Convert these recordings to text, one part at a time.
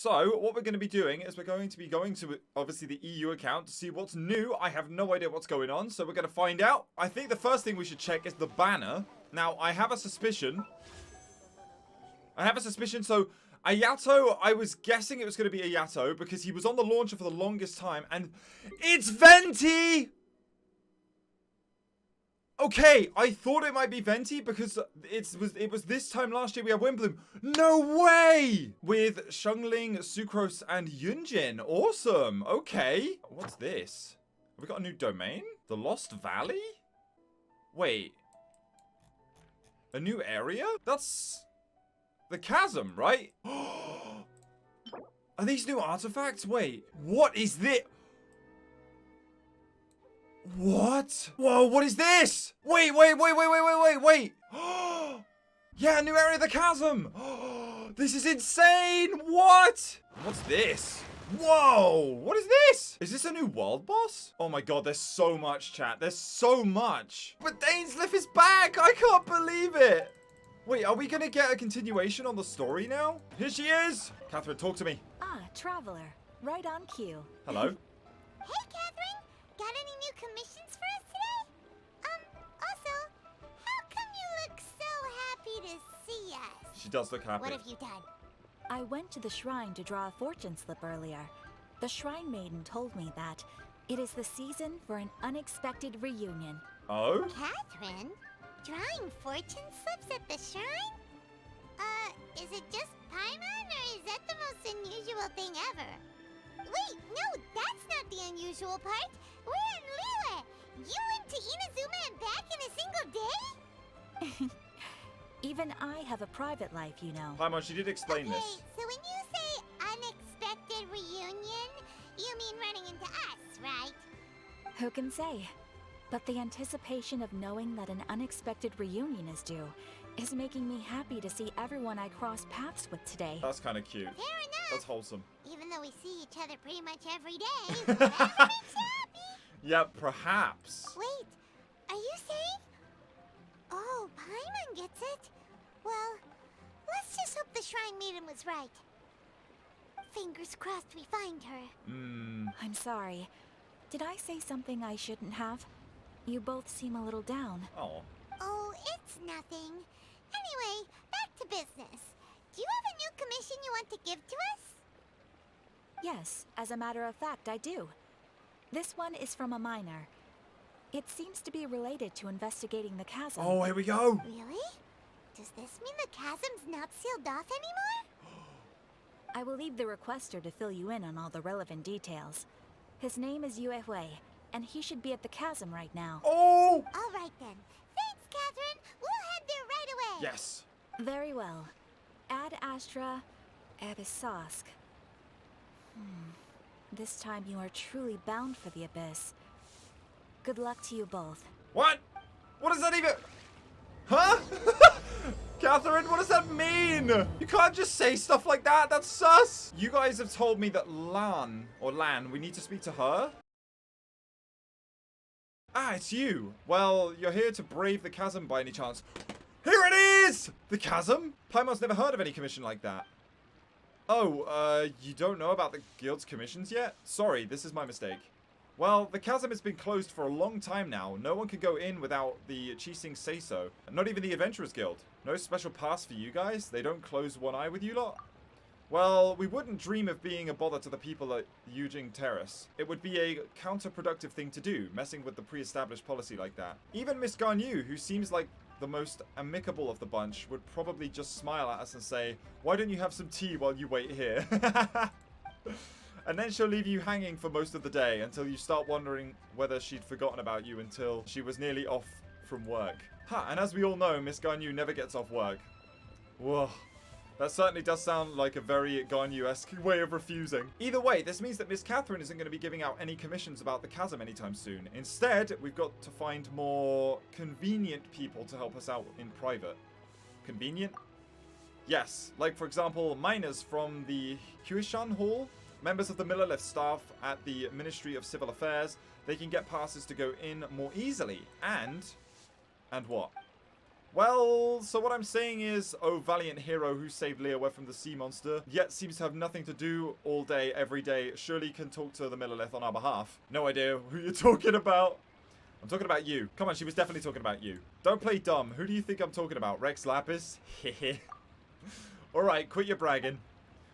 So, what we're going to be doing is we're going to obviously, the EU account to see what's new. I have no idea what's going on, so we're going to find out. I think the first thing we should check is the banner. Now, I have a suspicion. So Ayato, I was guessing it was going to be Ayato because he was on the launcher for the longest time, and it's Venti! Okay, I thought it might be Venti because it was this time last year we had Wimbloom. No way! With Shungling, Sucrose, and Yunjin. Awesome. Okay. What's this? Have we got a new domain? The Lost Valley? Wait. A new area? That's the Chasm, right? Are these new artifacts? Wait. What is this? What? Whoa, what is this? Wait. Yeah, new area of the Chasm. This is insane. What? What's this? Whoa, what is this? Is this a new world boss? Oh my god, there's so much, chat. There's so much. But Dainsleif is back. I can't believe it. Wait, are we going to get a continuation on the story now? Here she is. Catherine, talk to me. Ah, traveler. Right on cue. Hello. Hey, Catherine. Got any new commissions for us today? Also, how come you look so happy to see us? She does look happy. What have you done? I went to the shrine to draw a fortune slip earlier. The shrine maiden told me that it is the season for an unexpected reunion. Oh? Catherine? Drawing fortune slips at the shrine? Is it just Paimon, or is that the most unusual thing ever? Wait, no, that's not the unusual part. We're in Liyue. You went to Inazuma and back in a single day? Even I have a private life, you know. Paimon, she did explain Okay, this. so when you say unexpected reunion, you mean running into us, right? Who can say? But the anticipation of knowing that an unexpected reunion is due is making me happy to see everyone I cross paths with today. That's kind of cute. Fair enough. That's wholesome. Even though we see each other pretty much every day, whatever makes you happy. Yeah, perhaps. Wait, are you saying? Oh, Paimon gets it. Well, let's just hope the Shrine Maiden was right. Fingers crossed we find her. I'm sorry. Did I say something I shouldn't have? You both seem a little down. Oh. Oh, it's nothing. Anyway, back to business. Do you have a new commission you want to give to us? Yes, as a matter of fact, I do. This one is from a miner. It seems to be related to investigating the chasm. Oh, here we go. Really? Does this mean the chasm's not sealed off anymore? I will leave the requester to fill you in on all the relevant details. His name is Yue Hui, and he should be at the chasm right now. Oh! All right then. Thanks, Catherine. We'll head there right away. Yes. Very well. Ad Astra Abyssosque. This time you are truly bound for the abyss. Good luck to you both. What? What does that even... Huh? Catherine, what does that mean? You can't just say stuff like that. That's sus. You guys have told me that Lan, we need to speak to her. Ah, it's you. Well, you're here to brave the chasm by any chance. Here it is! The chasm? Paimon's never heard of any commission like that. Oh, you don't know about the guild's commissions yet? Sorry, this is my mistake. Well, the chasm has been closed for a long time now. No one can go in without the Chising say-so. Not even the Adventurers Guild. No special pass for you guys? They don't close one eye with you lot? Well, we wouldn't dream of being a bother to the people at Yujing Terrace. It would be a counterproductive thing to do, messing with the pre-established policy like that. Even Miss Garnu, who seems like the most amicable of the bunch, would probably just smile at us and say, "Why don't you have some tea while you wait here?" And then she'll leave you hanging for most of the day until you start wondering whether she'd forgotten about you until she was nearly off from work. Ha, and as we all know, Miss Garnu never gets off work. Whoa. That certainly does sound like a very Garnu-esque way of refusing. Either way, this means that Miss Catherine isn't going to be giving out any commissions about the chasm anytime soon. Instead, we've got to find more convenient people to help us out in private. Convenient? Yes. Like, for example, miners from the Huishan Hall, members of the Millerlith staff at the Ministry of Civil Affairs. They can get passes to go in more easily. And what? Well, so what I'm saying is, oh valiant hero who saved Leowa from the sea monster, yet seems to have nothing to do all day, every day, surely can talk to the Millilith on our behalf. No idea who you're talking about. I'm talking about you. Come on, she was definitely talking about you. Don't play dumb. Who do you think I'm talking about? Rex Lapis? Hehe. Alright, quit your bragging.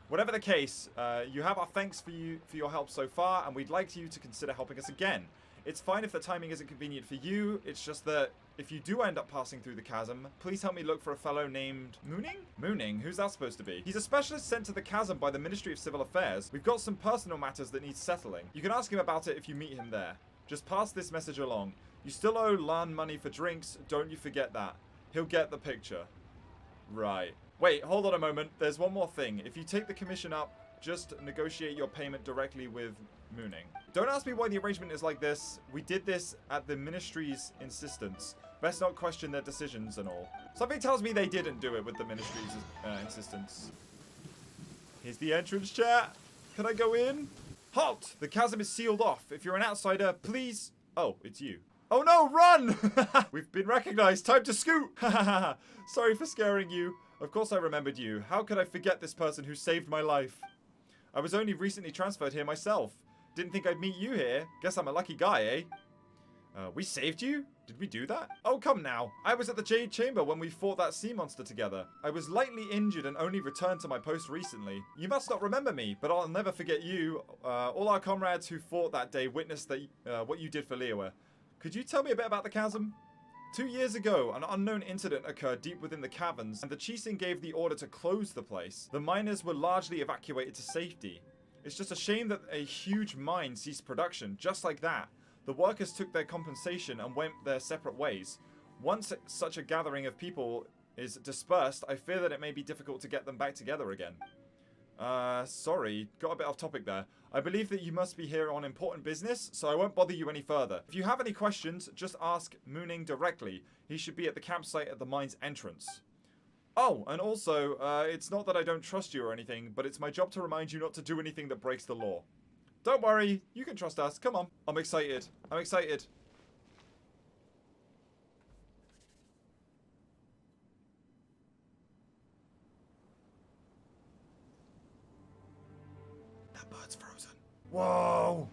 Whatever the case, you have our thanks for your help so far, and we'd like you to consider helping us again. It's fine if the timing isn't convenient for you, it's just that if you do end up passing through the chasm, please help me look for a fellow named Mooning? Mooning? Who's that supposed to be? He's a specialist sent to the chasm by the Ministry of Civil Affairs. We've got some personal matters that need settling. You can ask him about it if you meet him there. Just pass this message along. You still owe Lan money for drinks, don't you forget that. He'll get the picture. Right. Wait, hold on a moment. There's one more thing. If you take the commission up, just negotiate your payment directly with Mooning. Don't ask me why the arrangement is like this. We did this at the Ministry's insistence. Best not question their decisions and all. Something tells me they didn't do it with the Ministry's insistence. Here's the entrance, chat. Can I go in? Halt! The chasm is sealed off. If you're an outsider, please... Oh, it's you. Oh no, run! We've been recognized. Time to scoot! Sorry for scaring you. Of course I remembered you. How could I forget this person who saved my life? I was only recently transferred here myself. Didn't think I'd meet you here. Guess I'm a lucky guy, eh? We saved you? Did we do that? Oh, come now. I was at the Jade Chamber when we fought that sea monster together. I was lightly injured and only returned to my post recently. You must not remember me, but I'll never forget you. All our comrades who fought that day witnessed what you did for Leowa. Could you tell me a bit about the chasm? 2 years ago, an unknown incident occurred deep within the caverns, and the Chisin gave the order to close the place. The miners were largely evacuated to safety. It's just a shame that a huge mine ceased production, just like that. The workers took their compensation and went their separate ways. Once such a gathering of people is dispersed, I fear that it may be difficult to get them back together again. Sorry, got a bit off topic there. I believe that you must be here on important business, so I won't bother you any further. If you have any questions, just ask Mooning directly. He should be at the campsite at the mine's entrance. Oh, and also, it's not that I don't trust you or anything, but it's my job to remind you not to do anything that breaks the law. Don't worry, you can trust us. Come on. I'm excited. I'm excited. That bird's frozen. Whoa.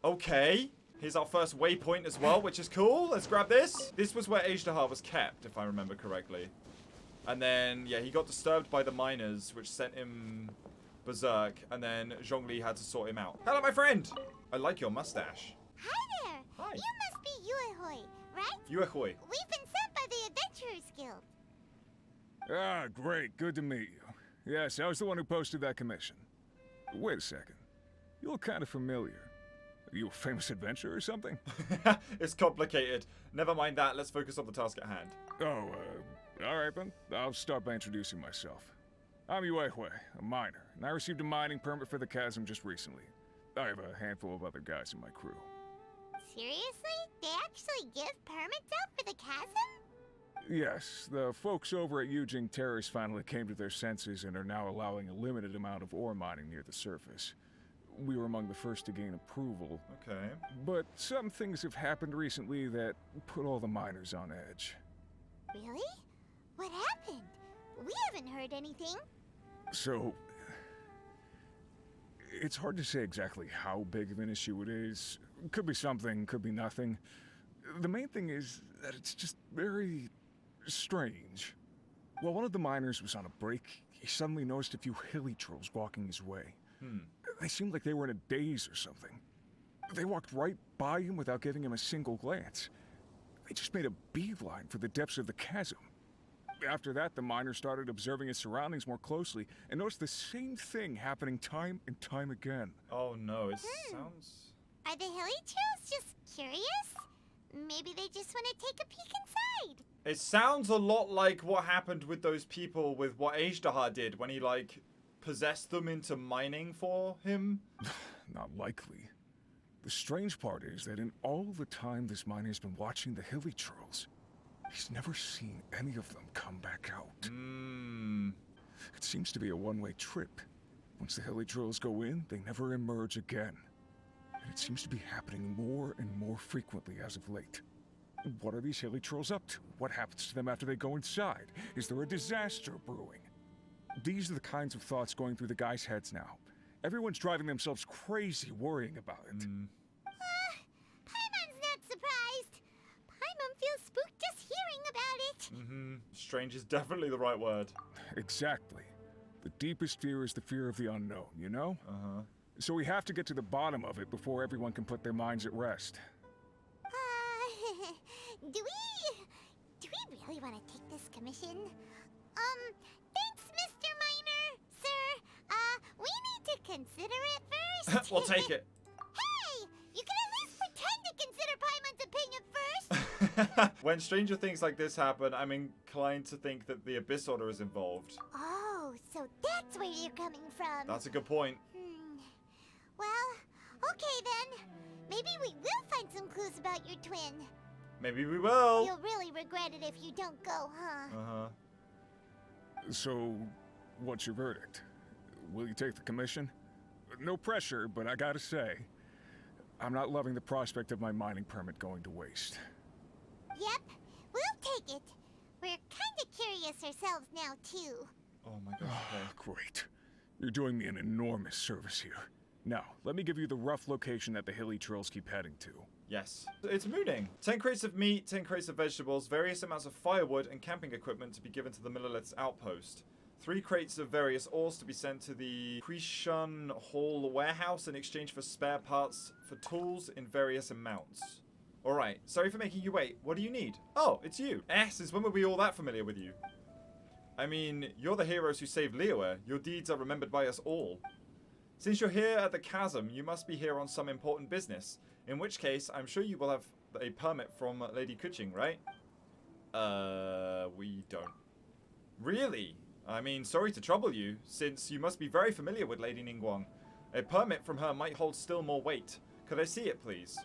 Okay. Here's our first waypoint as well, which is cool. Let's grab this. This was where Ajdahar was kept, if I remember correctly. And then, yeah, he got disturbed by the miners, which sent him berserk, and then Zhongli had to sort him out. Hello, my friend! I like your mustache. Hi there! Hi. You must be Yuehoi, right? Yuehoi. We've been sent by the Adventurers Guild. Ah, great. Good to meet you. Yes, I was the one who posted that commission. Wait a second. You look kind of familiar. Are you a famous adventurer or something? It's complicated. Never mind that. Let's focus on the task at hand. Oh, alright then. I'll start by introducing myself. I'm Yuehoi, a miner, and I received a mining permit for the chasm just recently. I have a handful of other guys in my crew. Seriously? They actually give permits out for the chasm? Yes, the folks over at Yujing Terrace finally came to their senses and are now allowing a limited amount of ore mining near the surface. We were among the first to gain approval. Okay. But some things have happened recently that put all the miners on edge. Really? What happened? We haven't heard anything. So, it's hard to say exactly how big of an issue it is. Could be something, could be nothing. The main thing is that it's just very strange. While one of the miners was on a break, he suddenly noticed a few hilly trolls walking his way. They seemed like they were in a daze or something. They walked right by him without giving him a single glance. They just made a beeline for the depths of the chasm. After that, the miner started observing his surroundings more closely and noticed the same thing happening time and time again. Oh no, it sounds... Are the hilly trolls just curious? Maybe they just want to take a peek inside. It sounds a lot like what happened with those people with what Ajdahar did when he, like, possessed them into mining for him. Not likely. The strange part is that in all the time this miner's been watching the hilly trolls, he's never seen any of them come back out. It seems to be a one-way trip. Once the hilly trolls go in, they never emerge again. And it seems to be happening more and more frequently as of late. What are these hilly trolls up to? What happens to them after they go inside? Is there a disaster brewing? These are the kinds of thoughts going through the guys' heads now. Everyone's driving themselves crazy worrying about it. Paimon's not surprised. Paimon feels spooked just hearing about it. Strange is definitely the right word. Exactly. The deepest fear is the fear of the unknown, you know? So we have to get to the bottom of it before everyone can put their minds at rest. Do we really want to take this commission? Thanks, Mr. Miner, sir. We need to consider it first. We'll take it. Hey, you can at least pretend to consider Paimon's opinion first. When stranger things like this happen, I'm inclined to think that the Abyss Order is involved. Oh, so that's where you're coming from. That's a good point. Well, okay then. Maybe we will find some clues about your twin. Maybe we will. You'll really regret it if you don't go, huh? So, what's your verdict? Will you take the commission? No pressure, but I gotta say, I'm not loving the prospect of my mining permit going to waste. Yep, we'll take it. We're kinda curious ourselves now, too. Oh my gosh, okay. Great. You're doing me an enormous service here. Now, let me give you the rough location that the hilly trolls keep heading to. Yes. It's mooning. 10 crates of meat, 10 crates of vegetables, various amounts of firewood and camping equipment to be given to the Millilith's outpost. 3 crates of various ores to be sent to the Krishun Hall warehouse in exchange for spare parts for tools in various amounts. Alright, sorry for making you wait. What do you need? Oh, it's you. Since when were we all that familiar with you? I mean, you're the heroes who saved Liyue. Your deeds are remembered by us all. Since you're here at the Chasm, you must be here on some important business. In which case, I'm sure you will have a permit from Lady Kuching, right? We don't. Really? I mean, sorry to trouble you, since you must be very familiar with Lady Ningguang. A permit from her might hold still more weight. Could I see it, please?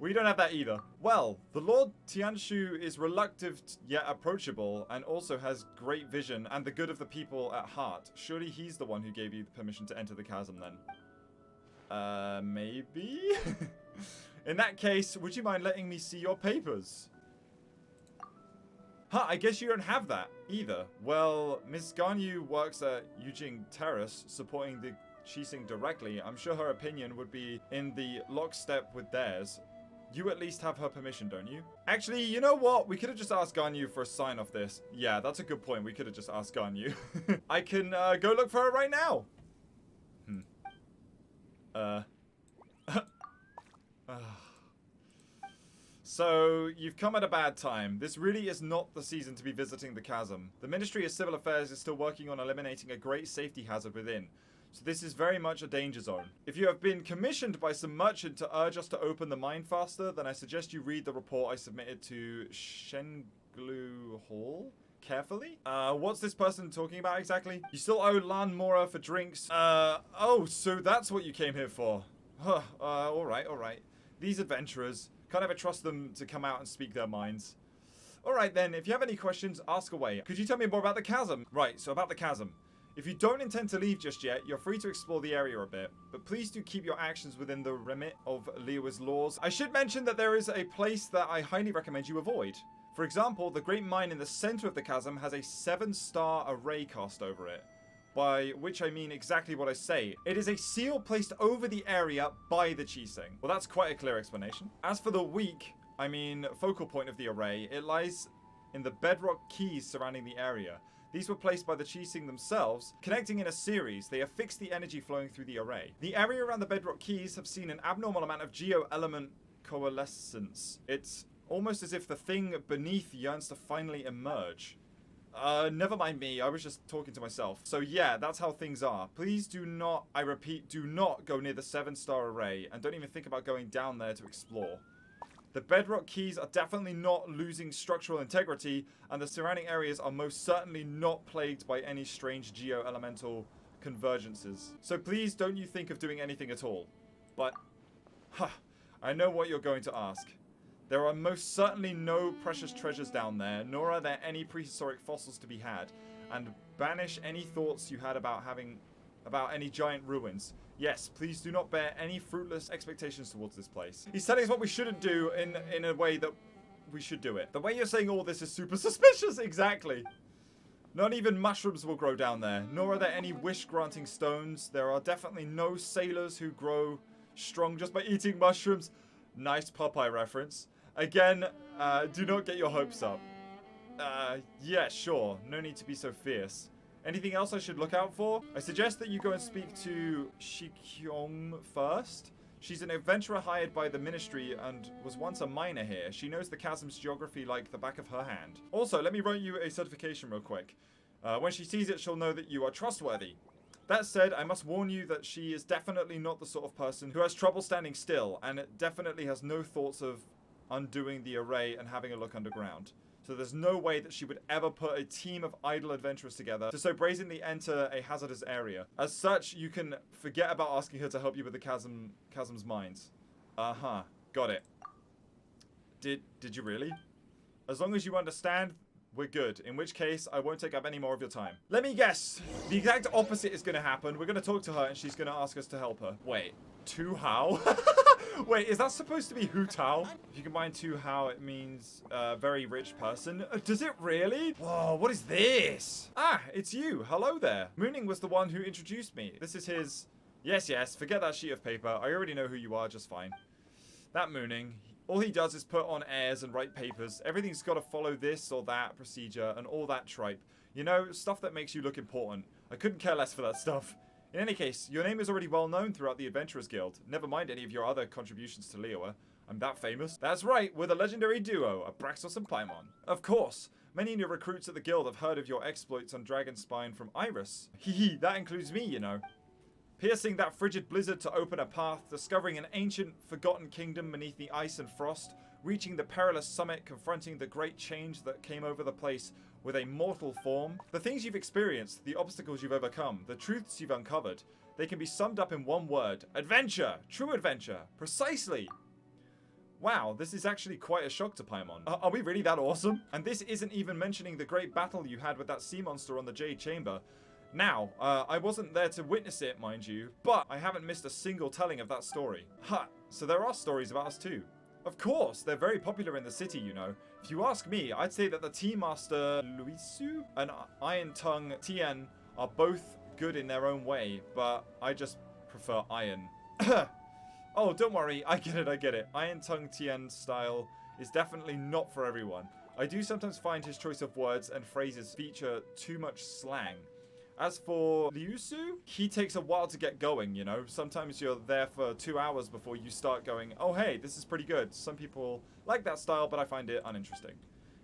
We don't have that either. Well, the Lord Tianshu is reluctant yet approachable, and also has great vision and the good of the people at heart. Surely he's the one who gave you the permission to enter the chasm then. Maybe? In that case, would you mind letting me see your papers? Huh, I guess you don't have that either. Well, Miss Ganyu works at Yujing Terrace, supporting the Qixing directly. I'm sure her opinion would be in the lockstep with theirs. You at least have her permission, don't you? Actually, you know what? We could have just asked Ganyu for a sign off this. Yeah, that's a good point. We could have just asked Ganyu. I can go look for her right now. So, you've come at a bad time. This really is not the season to be visiting the chasm. The Ministry of Civil Affairs is still working on eliminating a great safety hazard within. So this is very much a danger zone. If you have been commissioned by some merchant to urge us to open the mine faster, then I suggest you read the report I submitted to Shenglu Hall carefully. What's this person talking about exactly? You still owe Lan Mora for drinks. Oh, so that's what you came here for. Huh, alright. These adventurers, can't ever trust them to come out and speak their minds. Alright then, if you have any questions, ask away. Could you tell me more about the chasm? Right, so about the chasm. If you don't intend to leave just yet, you're free to explore the area a bit, but please do keep your actions within the remit of Liyue's laws. I should mention that there is a place that I highly recommend you avoid. For example, the great mine in the center of the chasm has a 7-star array cast over it, by which I mean exactly what I say. It is a seal placed over the area by the Qixing. Well, that's quite a clear explanation. As for the weak, I mean focal point of the array, it lies in the bedrock keys surrounding the area. These were placed by the Qixing themselves, connecting in a series. They affix the energy flowing through the array. The area around the bedrock keys have seen an abnormal amount of geo-element coalescence. It's almost as if the thing beneath yearns to finally emerge. Never mind me, I was just talking to myself. So yeah, that's how things are. Please do not, I repeat, do not go near the 7-star array, and don't even think about going down there to explore. The bedrock keys are definitely not losing structural integrity, and the surrounding areas are most certainly not plagued by any strange geo-elemental convergences. So please don't you think of doing anything at all. But, I know what you're going to ask. There are most certainly no precious treasures down there, nor are there any prehistoric fossils to be had, and banish any thoughts you had about having about any giant ruins. Yes, please do not bear any fruitless expectations towards this place. He's telling us what we shouldn't do in a way that we should do it. The way you're saying all this is super suspicious. Exactly. Not even mushrooms will grow down there, nor are there any wish-granting stones. There are definitely no sailors who grow strong just by eating mushrooms. Nice Popeye reference. Again, do not get your hopes up. Yeah, sure. No need to be so fierce. Anything else I should look out for? I suggest that you go and speak to Shikyong first. She's an adventurer hired by the ministry and was once a miner here. She knows the chasm's geography like the back of her hand. Also, let me write you a certification real quick. When she sees it, she'll know that you are trustworthy. That said, I must warn you that she is definitely not the sort of person who has trouble standing still, and definitely has no thoughts of undoing the array and having a look underground. So there's no way that she would ever put a team of idle adventurers together to so brazenly enter a hazardous area. As such, you can forget about asking her to help you with the chasm's mines. Uh-huh. Got it. Did you really? As long as you understand, we're good. In which case, I won't take up any more of your time. Let me guess. The exact opposite is going to happen. We're going to talk to her and she's going to ask us to help her. Wait. Tu Hao? Wait, is that supposed to be Hu Tao? If you combine Tu Hao, it means very rich person. Does it really? Whoa, what is this? Ah, it's you. Hello there. Mooning was the one who introduced me. This is his... Yes, forget that sheet of paper. I already know who you are just fine. That Mooning, all he does is put on airs and write papers. Everything's got to follow this or that procedure and all that tripe. You know, stuff that makes you look important. I couldn't care less for that stuff. In any case, your name is already well known throughout the Adventurers Guild. Never mind any of your other contributions to Liyue. I'm that famous. That's right, we're the legendary duo, Abraxos and Paimon. Of course, many new recruits at the guild have heard of your exploits on Dragonspine from Iris. Hee, that includes me, you know. Piercing that frigid blizzard to open a path, discovering an ancient, forgotten kingdom beneath the ice and frost, reaching the perilous summit, confronting the great change that came over the place with a mortal form. The things you've experienced, the obstacles you've overcome, the truths you've uncovered, they can be summed up in one word. Adventure! True adventure! Precisely! Wow, this is actually quite a shock to Paimon. Are we really that awesome? And this isn't even mentioning the great battle you had with that sea monster on the Jade Chamber. Now, I wasn't there to witness it, mind you, but I haven't missed a single telling of that story. Ha! So there are stories about us too. Of course, they're very popular in the city, you know. If you ask me, I'd say that the Tea Master Luisu and Iron Tongue Tien are both good in their own way, but I just prefer Iron. Oh, don't worry, I get it. Iron Tongue Tien's style is definitely not for everyone. I do sometimes find his choice of words and phrases feature too much slang. As for Liusu, he takes a while to get going, you know. Sometimes you're there for 2 hours before you start going, oh hey, this is pretty good. Some people like that style, but I find it uninteresting.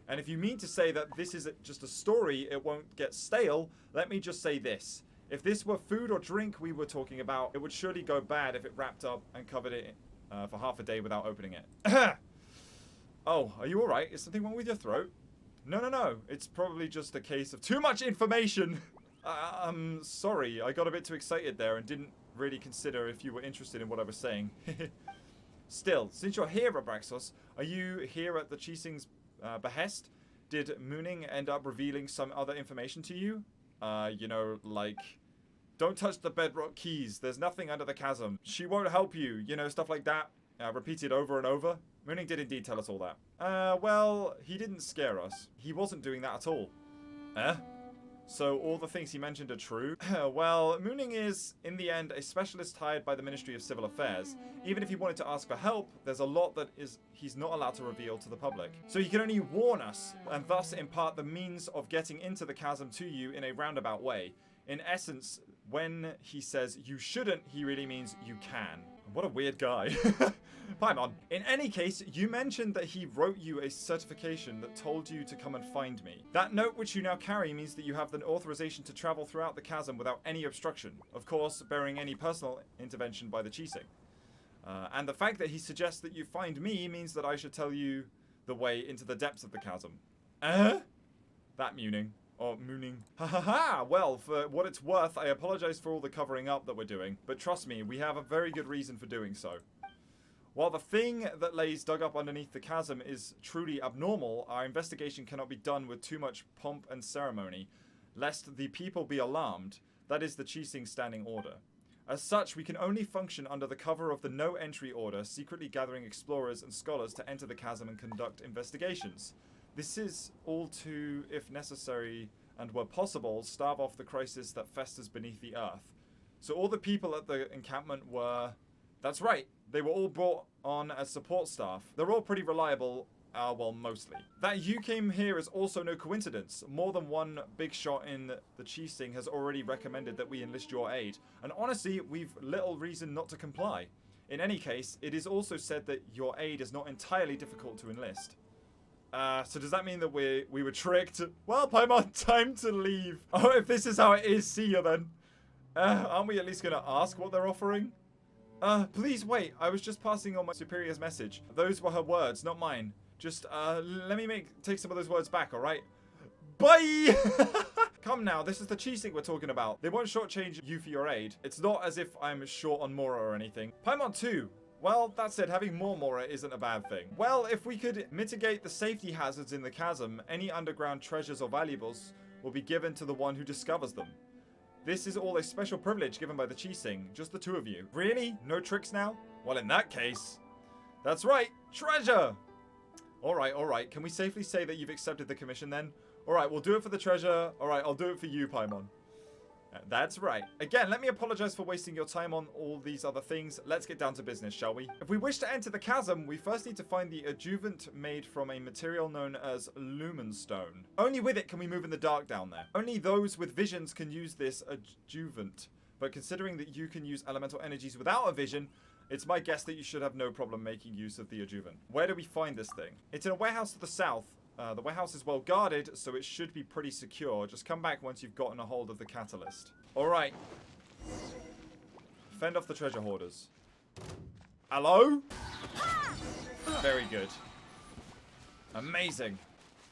And if you mean to say that this is just a story, it won't get stale, let me just say this. If this were food or drink we were talking about, it would surely go bad if it wrapped up and covered it for half a day without opening it. Oh, are you alright? Is something wrong with your throat? No. It's probably just a case of too much information. I'm sorry, I got a bit too excited there and didn't really consider if you were interested in what I was saying. Still, since you're here, Abraxos, are you here at the Chising's behest? Did Mooning end up revealing some other information to you? You know, like, don't touch the bedrock keys, there's nothing under the chasm. She won't help you, you know, stuff like that. Repeated over and over. Mooning did indeed tell us all that. Well, he didn't scare us. He wasn't doing that at all. So all the things he mentioned are true? Well, Mooning is, in the end, a specialist hired by the Ministry of Civil Affairs. Even if he wanted to ask for help, there's a lot that he's not allowed to reveal to the public. So he can only warn us, and thus impart the means of getting into the chasm to you in a roundabout way. In essence, when he says you shouldn't, he really means you can. What a weird guy. Paimon, in any case, you mentioned that he wrote you a certification that told you to come and find me. That note which you now carry means that you have the authorization to travel throughout the chasm without any obstruction. Of course, bearing any personal intervention by the Chising. And the fact that he suggests that you find me means that I should tell you the way into the depths of the chasm. That Mooning. Or Mooning. Ha ha ha! Well, for what it's worth, I apologize for all the covering up that we're doing. But trust me, we have a very good reason for doing so. While the thing that lays dug up underneath the chasm is truly abnormal, our investigation cannot be done with too much pomp and ceremony, lest the people be alarmed. That is the Chasm standing order. As such, we can only function under the cover of the no-entry order, secretly gathering explorers and scholars to enter the chasm and conduct investigations. This is all to, if necessary and were possible, starve off the crisis that festers beneath the earth. So all the people at the encampment were... That's right, they were all brought on as support staff. They're all pretty reliable. Well, mostly. That you came here is also no coincidence. More than one big shot in the Chasm has already recommended that we enlist your aid. And honestly, we've little reason not to comply. In any case, it is also said that your aid is not entirely difficult to enlist. So does that mean that we were tricked? Well, Paimon, time to leave. Oh, if this is how it is, see you then. Aren't we at least gonna ask what they're offering? Please wait. I was just passing on my superior's message. Those were her words, not mine. Just, let me take some of those words back, alright? Bye! Come now, this is the Chasm we're talking about. They won't shortchange you for your aid. It's not as if I'm short on Mora or anything. Paimon 2. Well, that said, having more Mora isn't a bad thing. Well, if we could mitigate the safety hazards in the chasm, any underground treasures or valuables will be given to the one who discovers them. This is all a special privilege given by the Chasm, just the two of you. Really? No tricks now? Well, in that case... That's right, treasure! Alright. Can we safely say that you've accepted the commission then? Alright, we'll do it for the treasure. Alright, I'll do it for you, Paimon. That's right. Again, let me apologize for wasting your time on all these other things. Let's get down to business, shall we? If we wish to enter the chasm, we first need to find the adjuvant made from a material known as lumenstone. Only with it can we move in the dark down there. Only those with visions can use this adjuvant. But considering that you can use elemental energies without a vision, it's my guess that you should have no problem making use of the adjuvant. Where do we find this thing? It's in a warehouse to the south. The warehouse is well guarded, so it should be pretty secure. Just come back once you've gotten a hold of the catalyst. Alright. Fend off the treasure hoarders. Hello? Very good. Amazing.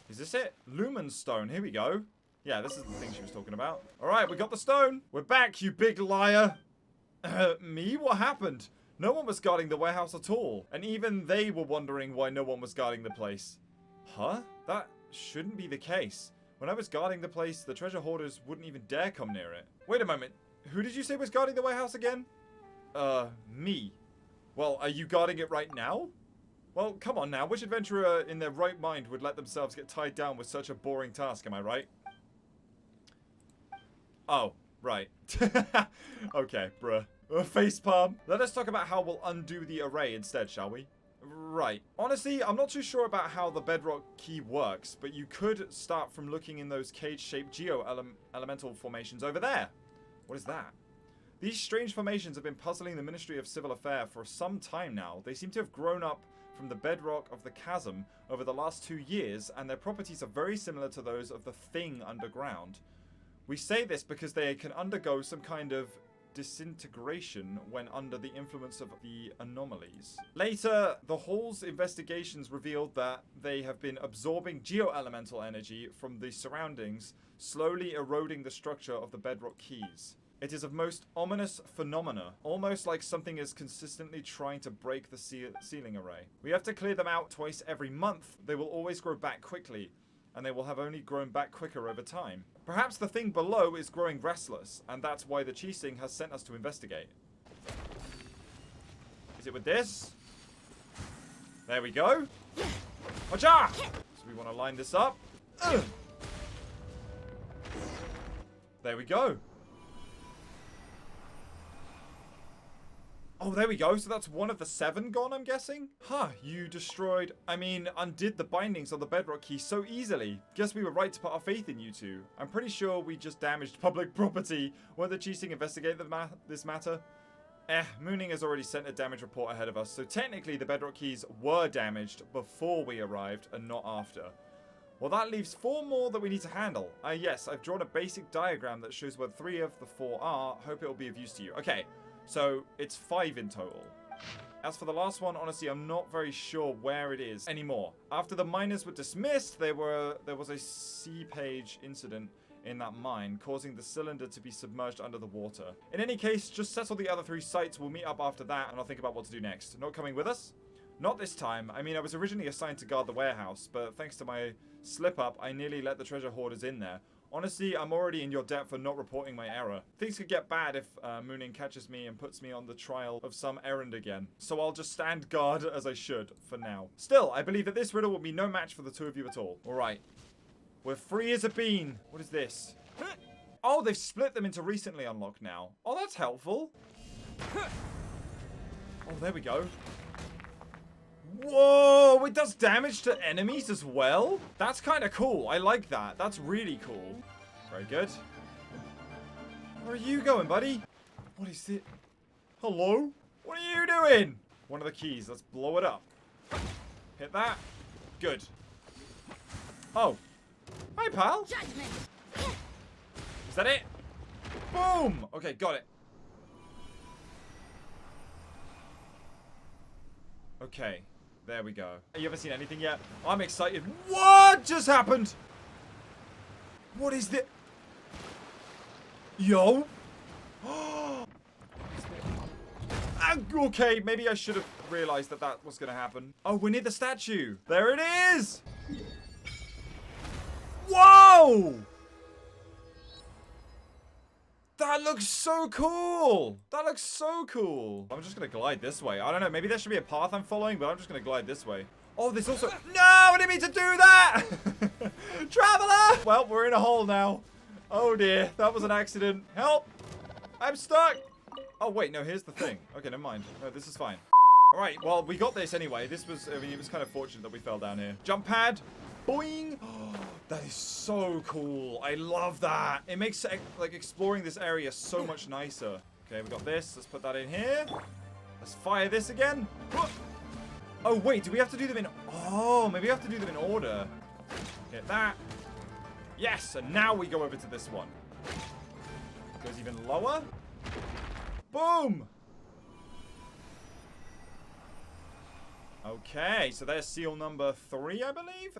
Is this it? Lumenstone. Here we go. Yeah, this is the thing she was talking about. Alright, we got the stone. We're back, you big liar. Me? What happened? No one was guarding the warehouse at all. And even they were wondering why no one was guarding the place. Huh? That shouldn't be the case. When I was guarding the place, the treasure hoarders wouldn't even dare come near it. Wait a moment. Who did you say was guarding the warehouse again? Me. Well, are you guarding it right now? Well, come on now. Which adventurer in their right mind would let themselves get tied down with such a boring task, am I right? Oh, right. Okay, bruh. Facepalm. Let us talk about how we'll undo the array instead, shall we? Right. Honestly, I'm not too sure about how the bedrock key works, but you could start from looking in those cage-shaped geo-elemental formations over there. What is that? These strange formations have been puzzling the Ministry of Civil Affairs for some time now. They seem to have grown up from the bedrock of the chasm over the last 2 years, and their properties are very similar to those of the thing underground. We say this because they can undergo some kind of disintegration when under the influence of the anomalies. Later, the Hall's investigations revealed that they have been absorbing geo-elemental energy from the surroundings, slowly eroding the structure of the bedrock keys. It is a most ominous phenomena, almost like something is consistently trying to break the ceiling array. We have to clear them out twice every month. They will always grow back quickly, and they will have only grown back quicker over time. Perhaps the thing below is growing restless, and that's why the Chasm has sent us to investigate. Is it with this? There we go. Watcha! So we want to line this up. There we go. Oh, there we go. So that's one of the 7 gone, I'm guessing? Huh, you undid the bindings on the bedrock key so easily. Guess we were right to put our faith in you two. I'm pretty sure we just damaged public property. Won't the Chasm investigate this matter? Mooning has already sent a damage report ahead of us, so technically the bedrock keys were damaged before we arrived and not after. Well, that leaves 4 more that we need to handle. Yes, I've drawn a basic diagram that shows where 3 of the 4 are. Hope it will be of use to you. Okay. So, it's 5 in total. As for the last one, honestly, I'm not very sure where it is anymore. After the miners were dismissed, there was a sea-page incident in that mine, causing the cylinder to be submerged under the water. In any case, just settle the other 3 sites. We'll meet up after that, and I'll think about what to do next. Not coming with us? Not this time. I mean, I was originally assigned to guard the warehouse, but thanks to my slip-up, I nearly let the treasure hoarders in there. Honestly, I'm already in your debt for not reporting my error. Things could get bad if Moonin catches me and puts me on the trial of some errand again. So I'll just stand guard as I should for now. Still, I believe that this riddle will be no match for the two of you at all. Alright. We're free as a bean. What is this? Oh, they've split them into recently unlocked now. Oh, that's helpful. Oh, there we go. Whoa, it does damage to enemies as well? That's kind of cool. I like that. That's really cool. Very good. Where are you going, buddy? What is it? Hello? What are you doing? One of the keys. Let's blow it up. Hit that. Good. Oh. Hi, pal. Is that it? Boom! Okay, got it. Okay. There we go. You haven't seen anything yet? I'm excited. What just happened? What is this? Yo. Okay, maybe I should have realized that that was going to happen. Oh, we're near the statue. There it is. Whoa. That looks so cool. That looks so cool. I'm just going to glide this way. I don't know. Maybe there should be a path I'm following, but I'm just going to glide this way. Oh, there's also... No, I didn't mean to do that. Traveler. Well, we're in a hole now. Oh, dear. That was an accident. Help. I'm stuck. Oh, wait. No, here's the thing. Okay, never mind. No, this is fine. All right. Well, we got this anyway. This was... I mean, it was kind of fortunate that we fell down here. Jump pad. Boing. Oh, that is so cool. I love that. It makes like exploring this area so much nicer. Okay, we got this. Let's put that in here. Let's fire this again. Oh, wait. Do we have to do them in... Oh, maybe we have to do them in order. Hit that. Yes. And now we go over to this one. Goes even lower. Boom. Okay, so there's seal number 3, I believe.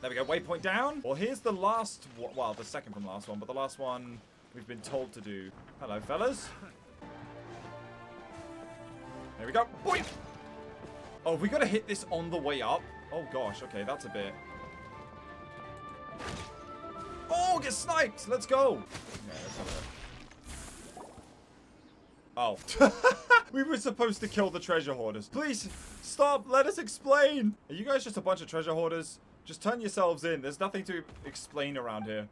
There we go, waypoint down. Well, here's the last, well, the second from last one, but the last one we've been told to do. Hello, fellas. There we go. Boing! Oh, we got to hit this on the way up. Oh, gosh, okay, that's a bit. Oh, get sniped. Let's go. Yeah, let's have a... Oh. We were supposed to kill the treasure hoarders. Please, stop. Let us explain. Are you guys just a bunch of treasure hoarders? Just turn yourselves in. There's nothing to explain around here.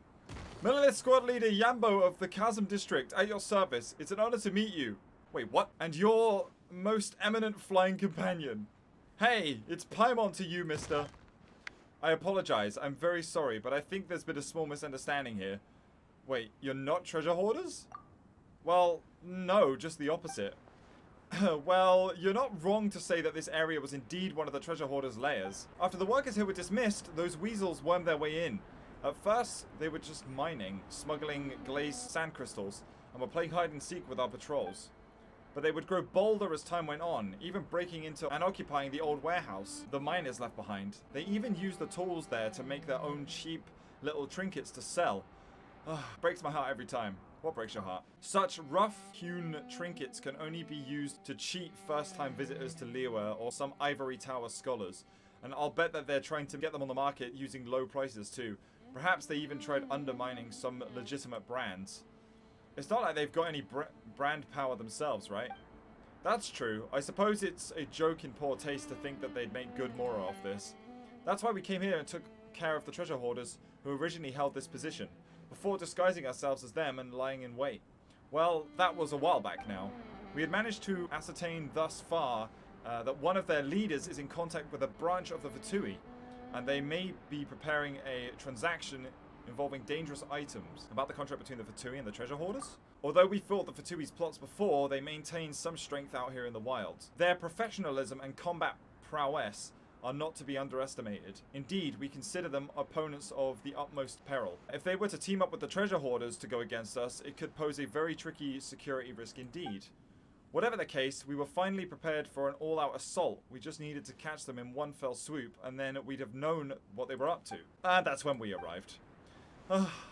Millilith Squad Leader Yambo of the Chasm District, at your service. It's an honor to meet you. Wait, what? And your most eminent flying companion. Hey, it's Paimon to you, mister. I apologize. I'm very sorry, but I think there's been a small misunderstanding here. Wait, you're not treasure hoarders? Well, no, just the opposite. Well, you're not wrong to say that this area was indeed one of the treasure hoarders' lairs. After the workers here were dismissed, those weasels wormed their way in. At first, they were just mining, smuggling glazed sand crystals, and were playing hide and seek with our patrols. But they would grow bolder as time went on, even breaking into and occupying the old warehouse the miners left behind. They even used the tools there to make their own cheap little trinkets to sell. Breaks my heart every time. What breaks your heart? Such rough-hewn trinkets can only be used to cheat first-time visitors to Liyue or some ivory tower scholars. And I'll bet that they're trying to get them on the market using low prices too. Perhaps they even tried undermining some legitimate brands. It's not like they've got any brand power themselves, right? That's true. I suppose it's a joke in poor taste to think that they'd make good more off this. That's why we came here and took care of the treasure hoarders who originally held this position, before disguising ourselves as them and lying in wait. Well, that was a while back now. We had managed to ascertain thus far that one of their leaders is in contact with a branch of the Fatui, and they may be preparing a transaction involving dangerous items. About the contract between the Fatui and the treasure hoarders? Although we fought the Fatui's plots before, they maintain some strength out here in the wilds. Their professionalism and combat prowess are not to be underestimated. Indeed, we consider them opponents of the utmost peril. If they were to team up with the treasure hoarders to go against us, it could pose a very tricky security risk indeed. Whatever the case, we were finally prepared for an all-out assault. We just needed to catch them in one fell swoop, and then we'd have known what they were up to. And that's when we arrived.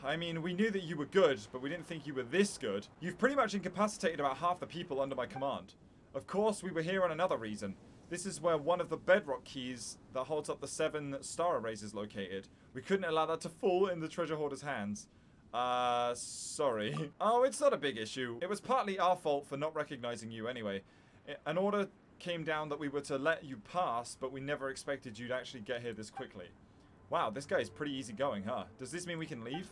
I mean, we knew that you were good, but we didn't think you were this good. You've pretty much incapacitated about half the people under my command. Of course, we were here on another reason. This is where one of the bedrock keys that holds up the 7 star arrays is located. We couldn't allow that to fall in the treasure hoarder's hands. Sorry. Oh, it's not a big issue. It was partly our fault for not recognizing you anyway. An order came down that we were to let you pass, but we never expected you'd actually get here this quickly. Wow, this guy is pretty easygoing, huh? Does this mean we can leave?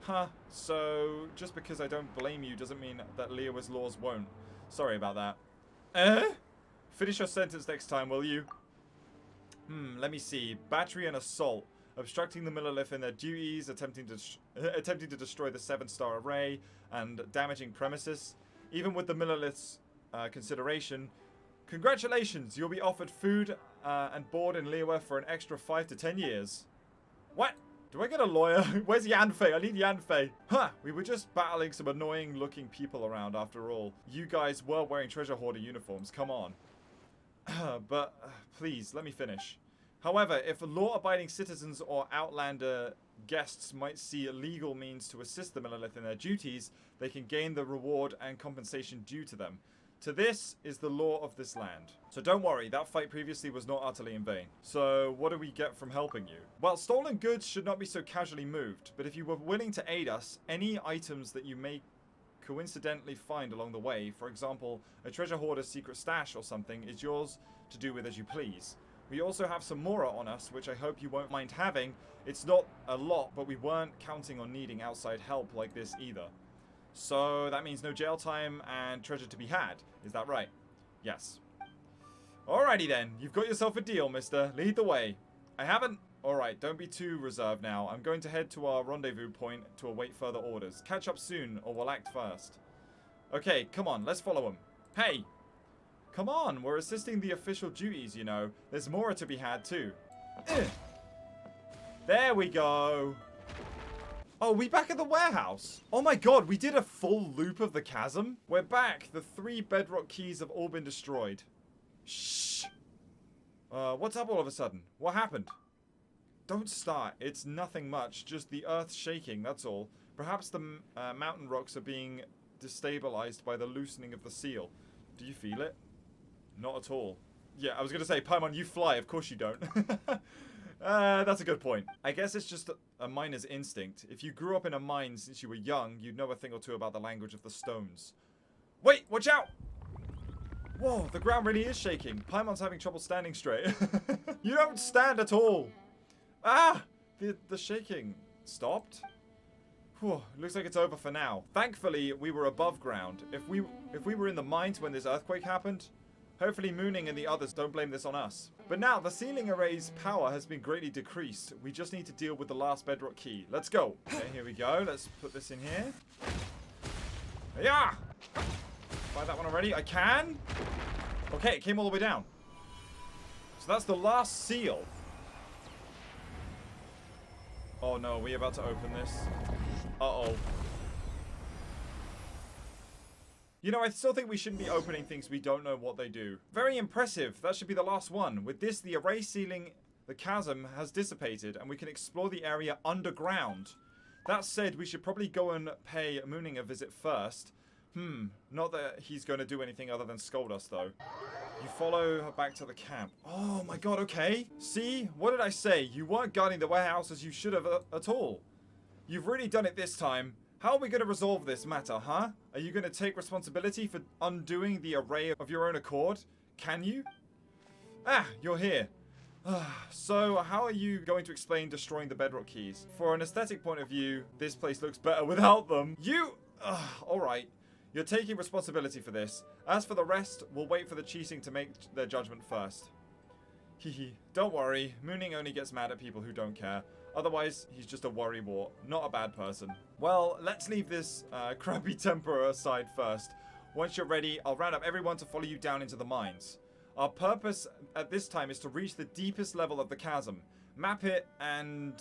Huh, so just because I don't blame you doesn't mean that Leo's laws won't. Sorry about that. Finish your sentence next time, will you? Let me see. Battery and assault. Obstructing the Millilith in their duties, attempting to destroy the 7-star array, and damaging premises. Even with the Millilith's consideration, congratulations, you'll be offered food and board in Liyue for an extra 5 to 10 years. What? Do I get a lawyer? Where's Yanfei? I need Yanfei. Huh, we were just battling some annoying looking people around after all. You guys were wearing treasure hoarder uniforms, come on. But please, let me finish. However, if law-abiding citizens or Outlander guests might see legal means to assist the Millilith in their duties, they can gain the reward and compensation due to them. To this is the law of this land. So don't worry, that fight previously was not utterly in vain. So what do we get from helping you? Well, stolen goods should not be so casually moved, but if you were willing to aid us, any items that you may coincidentally find along the way, for example, a treasure hoarder's secret stash or something, is yours to do with as you please. We also have some Mora on us, which I hope you won't mind having. It's not a lot, but we weren't counting on needing outside help like this either. So that means no jail time and treasure to be had. Is that right? Yes. Alrighty then. You've got yourself a deal, mister. Lead the way. I haven't... Alright, don't be too reserved now. I'm going to head to our rendezvous point to await further orders. Catch up soon, or we'll act first. Okay, come on. Let's follow him. Hey! Come on, we're assisting the official duties, you know. There's more to be had, too. There we go. Oh, we back at the warehouse. Oh my god, we did a full loop of the chasm. We're back. The 3 bedrock keys have all been destroyed. Shh. What's up all of a sudden? What happened? Don't start. It's nothing much. Just the earth shaking, that's all. Perhaps the mountain rocks are being destabilized by the loosening of the seal. Do you feel it? Not at all. Yeah, I was going to say, Paimon, you fly. Of course you don't. That's a good point. I guess it's just a miner's instinct. If you grew up in a mine since you were young, you'd know a thing or two about the language of the stones. Wait, watch out! Whoa, the ground really is shaking. Paimon's having trouble standing straight. You don't stand at all. Ah! The shaking stopped? Whew, looks like it's over for now. Thankfully, we were above ground. If we were in the mines when this earthquake happened, hopefully Mooning and the others don't blame this on us. But now, the ceiling array's power has been greatly decreased. We just need to deal with the last bedrock key. Let's go. Okay, here we go. Let's put this in here. Yeah! Find that one already? I can? Okay, it came all the way down. So that's the last seal. Oh no, are we about to open this? Uh-oh. You know, I still think we shouldn't be opening things we don't know what they do. Very impressive. That should be the last one. With this, the array ceiling, the chasm, has dissipated, and we can explore the area underground. That said, we should probably go and pay Mooning a visit first. Not that he's going to do anything other than scold us, though. You follow her back to the camp. Oh my god, okay. See? What did I say? You weren't guarding the warehouse as you should have at all. You've really done it this time. How are we going to resolve this matter, huh? Are you going to take responsibility for undoing the array of your own accord? Can you? Ah, you're here. So, how are you going to explain destroying the bedrock keys? For an aesthetic point of view, this place looks better without them. You... alright. You're taking responsibility for this. As for the rest, we'll wait for the Cheating to make their judgment first. Hehe. Don't worry. Mooning only gets mad at people who don't care. Otherwise, he's just a worrywart, not a bad person. Well, let's leave this crappy temper aside first. Once you're ready, I'll round up everyone to follow you down into the mines. Our purpose at this time is to reach the deepest level of the chasm, map it, and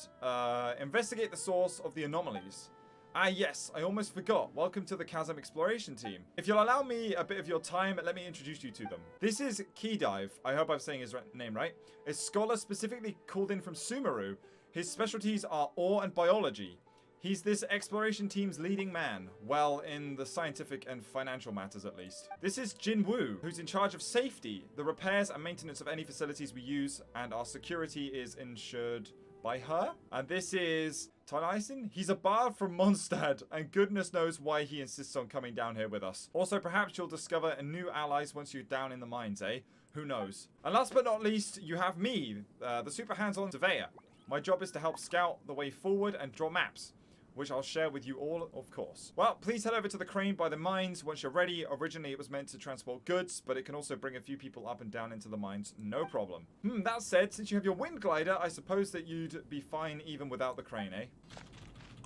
investigate the source of the anomalies. Ah yes, I almost forgot. Welcome to the Chasm Exploration Team. If you'll allow me a bit of your time, let me introduce you to them. This is Keydive, I hope I'm saying his name right, a scholar specifically called in from Sumeru. His specialties are ore and biology. He's this exploration team's leading man, well, in the scientific and financial matters at least. This is Jin Woo, who's in charge of safety, the repairs and maintenance of any facilities we use, and our security is ensured by her. And this is Tyson. He's a bard from Mondstadt, and goodness knows why he insists on coming down here with us. Also, perhaps you'll discover new allies once you're down in the mines, eh? Who knows? And last but not least, you have me, the super hands-on surveyor. My job is to help scout the way forward and draw maps, which I'll share with you all, of course. Well, please head over to the crane by the mines once you're ready. Originally, it was meant to transport goods, but it can also bring a few people up and down into the mines, no problem. That said, since you have your wind glider, I suppose that you'd be fine even without the crane, eh?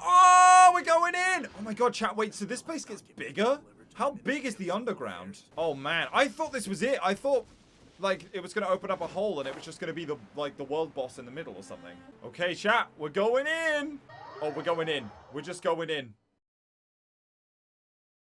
Oh, we're going in! Oh my god, chat, wait, so this place gets bigger? How big is the underground? Oh man, I thought this was it. I thought, like, it was going to open up a hole and it was just going to be the world boss in the middle or something. Okay, chat, we're going in! Oh, we're going in. We're just going in.